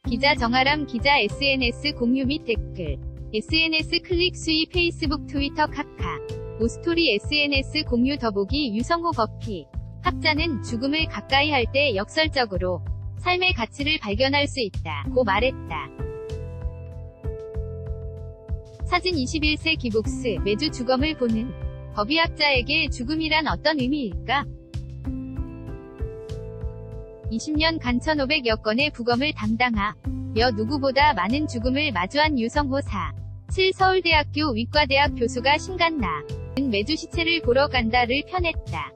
기자 정아람 기자 SNS 공유 및 댓글. SNS 클릭 수위 페이스북 트위터 카카. 오스토리 SNS 공유 더보기 유성호 버피. 학자는 죽음을 가까이 할 때 역설적으로 삶의 가치를 발견할 수 있다 고 말했다. 사진 21세 기복스. 매주 죽음을 보는 법의학자에게 죽음이란 어떤 의미일까? 20년간 1500여 건의 부검을 담당하 여 누구보다 많은 죽음을 마주한 유성호 4.7 서울대학교 의과대학 교수가 신간나 는 매주 시체를 보러 간다를 펴냈다.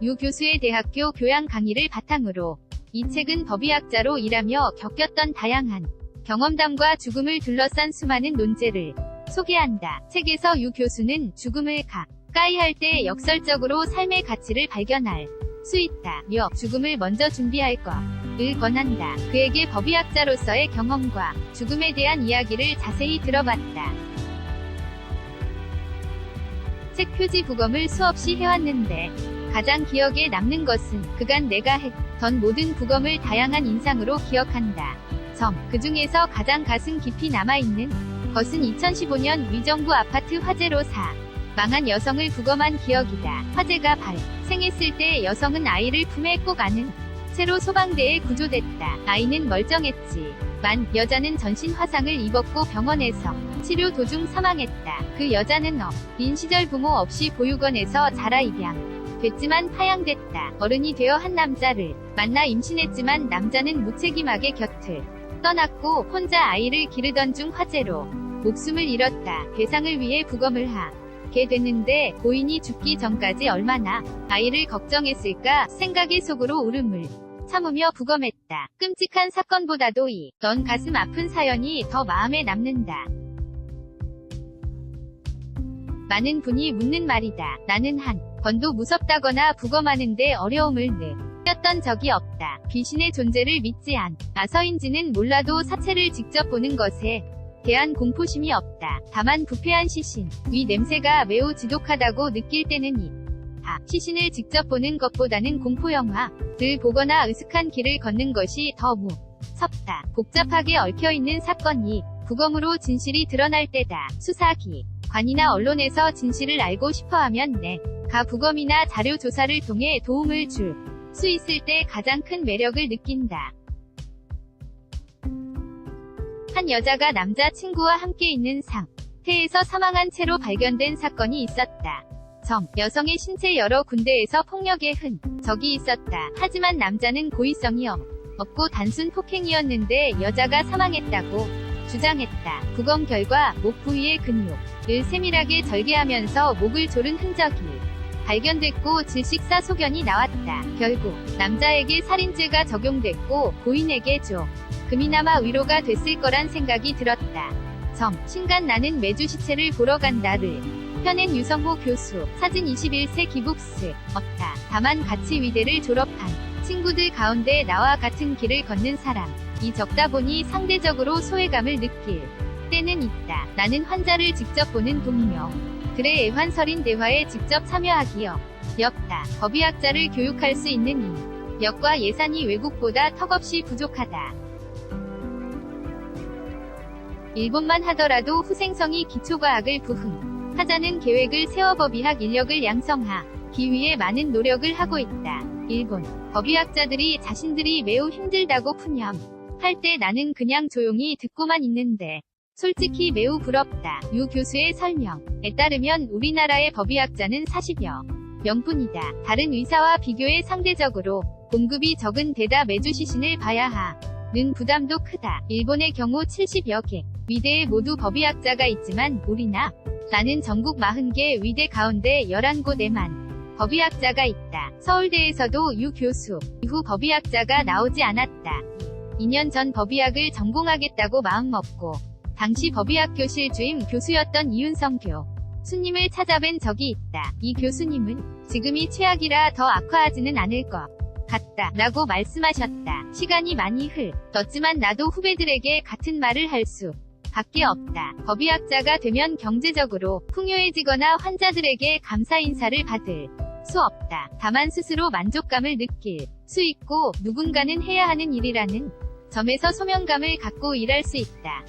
유 교수의 대학교 교양 강의를 바탕으로 이 책은 법의학자로 일하며 겪었던 다양한 경험담과 죽음을 둘러싼 수많은 논제를 소개한다. 책에서 유 교수는 죽음을 가까이 할 때 역설적으로 삶의 가치를 발견할 수 있다. 며 죽음을 먼저 준비할 것을 권한다. 그에게 법의학자로서의 경험과 죽음에 대한 이야기를 자세히 들어봤다. 책 표지 부검을 수없이 해왔는데 가장 기억에 남는 것은 그간 내가 했던 모든 부검을 다양한 인상으로 기억한다. 그 중에서 가장 가슴 깊이 남아있는 것은 2015년 위정부 아파트 화재로 사망한 여성을 부검한 기억이다. 화재가 발생했을 때 여성은 아이를 품에 꼭 안은 채로 소방대에 구조됐다. 아이는 멀쩡했지만 여자는 전신 화상을 입었고 병원에서 치료 도중 사망했다. 그 여자는 어린 시절 부모 없이 보육원에서 자라 입양됐지만 파양됐다. 어른이 되어 한 남자를 만나 임신했지만 남자는 무책임하게 곁을 떠났고 혼자 아이를 기르던 중 화재로 목숨을 잃었다. 배상을 위해 부검을 하게 됐는데 고인이 죽기 전까지 얼마나 아이를 걱정했을까 생각에 속으로 울음을 참으며 부검했다. 끔찍한 사건보다도 이런 가슴 아픈 사연이 더 마음에 남는다. 많은 분이 묻는 말이다. 나는 한 번도 무섭다거나 부검하는데 어려움을 느꼈던 적이 없다. 귀신의 존재를 믿지 않아서인지는 몰라도 사체를 직접 보는 것에 대한 공포심이 없다. 다만 부패한 시신의 냄새가 매우 지독하다고 느낄 때는 시신을 직접 보는 것보다는 공포영화를 보거나 으슥한 길을 걷는 것이 더 무섭다. 복잡하게 얽혀있는 사건이 부검으로 진실이 드러날 때다. 수사기관이나 언론에서 진실을 알고 싶어하면 내가 부검이나 자료 조사를 통해 도움을 줄 수 있을 때 가장 큰 매력을 느낀다. 한 여자가 남자 친구와 함께 있는 상태에서 사망한 채로 발견된 사건이 있었다. 여성의 신체 여러 군데에서 폭력의 흔적이 있었다. 하지만 남자는 고의성이 없고 단순 폭행이었는데 여자가 사망했다고 주장했다. 부검 결과 목 부위의 근육을 세밀하게 절개하면서 목을 조른 흔적이 발견됐고 질식사 소견이 나왔다. 결국 남자에게 살인죄가 적용됐고 고인에게 금이나마 위로가 됐을 거란 생각이 들었다. 신간 나는 매주 시체를 보러 간다를 펴낸 유성호 교수. 사진 21세 기복스. 없다. 다만 같이 위대를 졸업한 친구들 가운데 나와 같은 길을 걷는 사람이 적다 보니 상대적으로 소외감을 느낄 때는 있다. 나는 환자를 직접 보는 동료들의 애환서린 대화에 직접 참여하기요. 엽다. 법의학자를 교육할 수 있는 인력과 예산이 외국보다 턱없이 부족하다. 일본만 하더라도 후생성이 기초과학을 부흥하자는 계획을 세워 법의학 인력을 양성하기 위해 많은 노력을 하고 있다. 일본 법의학자들이 자신들이 매우 힘들다고 푸념할 때 나는 그냥 조용히 듣고만 있는데 솔직히 매우 부럽다. 유 교수의 설명에 따르면 우리나라의 법의학자는 40여 명뿐이다. 다른 의사와 비교해 상대적으로 공급이 적은 데다 매주 시신을 봐야 하는 부담도 크다. 일본의 경우 70여 개 위대에 모두 법의학자가 있지만 우리나라는 전국 40개 위대 가운데 11곳에만 법의학자가 있다. 서울대에서도 유 교수 이후 법의학자가 나오지 않았다. 2년 전 법의학을 전공하겠다고 마음먹고 당시 법의학 교실 주임 교수였던 이윤성 교수님을 찾아뵌 적이 있다. 이 교수님은 지금이 최악이라 더 악화하지는 않을 것 같다 라고 말씀하셨다. 시간이 많이 흘렀지만 나도 후배들에게 같은 말을 할 수 밖에 없다. 법의학자가 되면 경제적으로 풍요해지거나 환자들에게 감사 인사를 받을 수 없다. 다만 스스로 만족감을 느낄 수 있고 누군가는 해야 하는 일이라는 점에서 소명감을 갖고 일할 수 있다.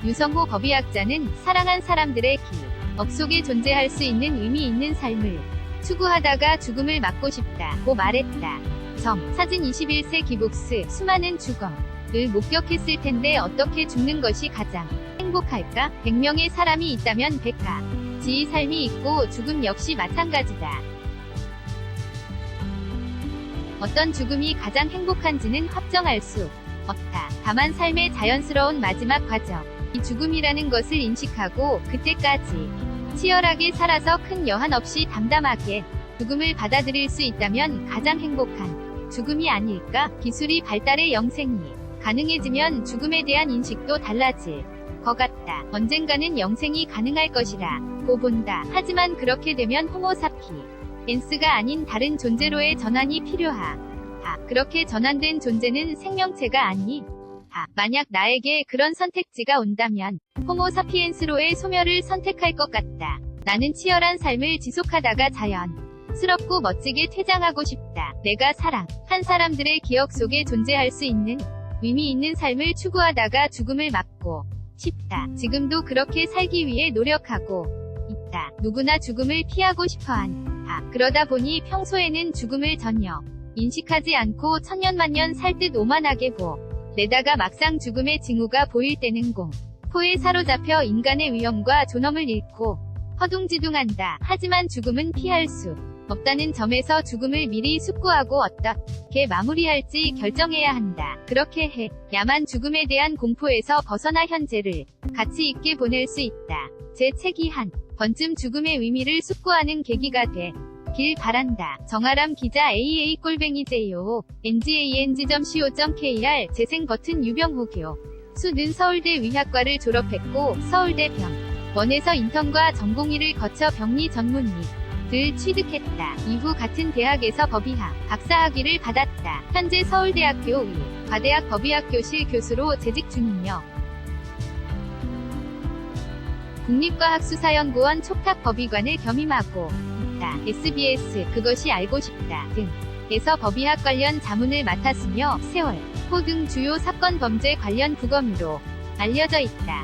유성호 법의학자는 사랑한 사람들의 기억 속에 존재할 수 있는 의미 있는 삶을 추구하다가 죽음을 맞고 싶다고 말했다. 사진 21세 기복스 수많은 죽음을 목격했을 텐데 어떻게 죽는 것이 가장 행복할까? 100명의 사람이 있다면 100가지의 삶이 있고 죽음 역시 마찬가지다. 어떤 죽음이 가장 행복한지는 확정할 수 없다. 다만 삶의 자연스러운 마지막 과정, 이 죽음이라는 것을 인식하고 그때까지 치열하게 살아서 큰 여한 없이 담담하게 죽음을 받아들일 수 있다면 가장 행복한 죽음이 아닐까? 기술이 발달해 영생이 가능해지면 죽음에 대한 인식도 달라질 것 같다. 언젠가는 영생이 가능할 것이라고 본다. 하지만 그렇게 되면 호모사피엔스가 아닌 다른 존재로의 전환이 필요하다. 그렇게 전환된 존재는 생명체가 아니다. 만약 나에게 그런 선택지가 온다면 호모사피엔스로의 소멸을 선택할 것 같다. 나는 치열한 삶을 지속하다가 자연스럽고 멋지게 퇴장하고 싶다. 내가 사랑한 사람들의 기억 속에 존재할 수 있는 의미 있는 삶을 추구하다가 죽음을 맞고 싶다. 지금도 그렇게 살기 위해 노력하고 있다. 누구나 죽음을 피하고 싶어한다. 그러다 보니 평소에는 죽음을 전혀 인식하지 않고 천년만년 살 듯 오만하게 내다가 막상 죽음의 징후가 보일 때는 공포에 사로잡혀 인간의 위험과 존엄을 잃고 허둥지둥한다. 하지만 죽음은 피할 수 없다는 점에서 죽음을 미리 숙고하고 어떻게 마무리할지 결정해야 한다. 그렇게 해야만 죽음에 대한 공포에서 벗어나 현재를 가치 있게 보낼 수 있다. 제 책이 한 번쯤 죽음의 의미를 숙고하는 계기가 되길 바란다. 정아람 기자 aang@jooNGANG.co.kr 재생버튼 유병호 교수는 서울대 의학과를 졸업했고 서울대 병원에서 인턴과 전공의를 거쳐 병리 전문의 를 취득했다. 이후 같은 대학에서 법의학 박사학위를 받았다. 현재 서울대학교 의과대학 법의학교실 교수로 재직 중이며 국립과학수사연구원 촉탁법의관을 겸임하고 있다. SBS 그것이 알고 싶다 등에서 법의학 관련 자문을 맡았으며 세월호 등 주요 사건 범죄 관련 부검으로 알려져 있다.